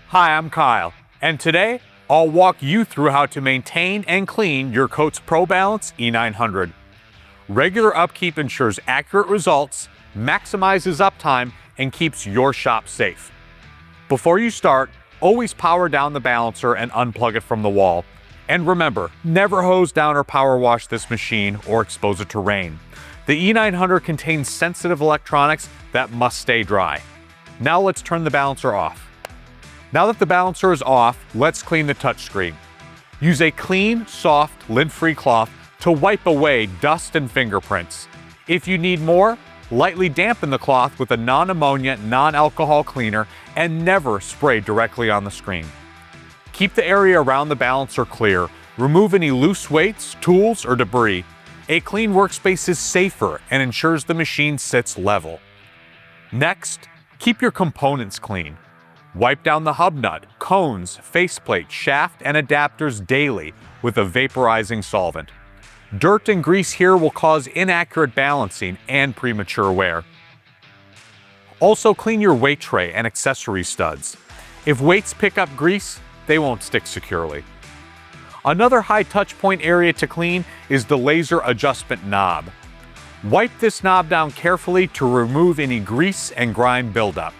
Hi, I'm Kyle, and today I'll walk you through how to maintain and clean your Coats ProBalance E900. Regular upkeep ensures accurate results, maximizes uptime, and keeps your shop safe. Before you start, always power down the balancer and unplug it from the wall. And remember, never hose down or power wash this machine or expose it to rain. The E900 contains sensitive electronics that must stay dry. Now let's turn the balancer off. Now that the balancer is off, let's clean the touchscreen. Use a clean, soft, lint-free cloth to wipe away dust and fingerprints. If you need more, lightly dampen the cloth with a non-ammonia, non-alcohol cleaner and never spray directly on the screen. Keep the area around the balancer clear. Remove any loose weights, tools, or debris. A clean workspace is safer and ensures the machine sits level. Next, keep your components clean. Wipe down the hub nut, cones, faceplate, shaft, and adapters daily with a vaporizing solvent. Dirt and grease here will cause inaccurate balancing and premature wear. Also clean your weight tray and accessory studs. If weights pick up grease, they won't stick securely. Another high touch point area to clean is the laser adjustment knob. Wipe this knob down carefully to remove any grease and grime buildup.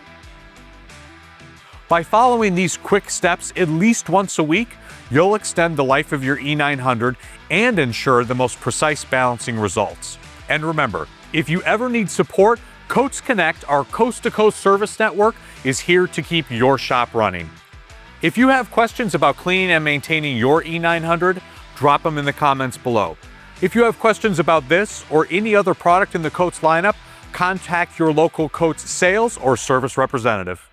By following these quick steps at least once a week, you'll extend the life of your E900 and ensure the most precise balancing results. And remember, if you ever need support, Coats Connect, our coast-to-coast service network, is here to keep your shop running. If you have questions about cleaning and maintaining your E900, drop them in the comments below. If you have questions about this or any other product in the Coats lineup, contact your local Coats sales or service representative.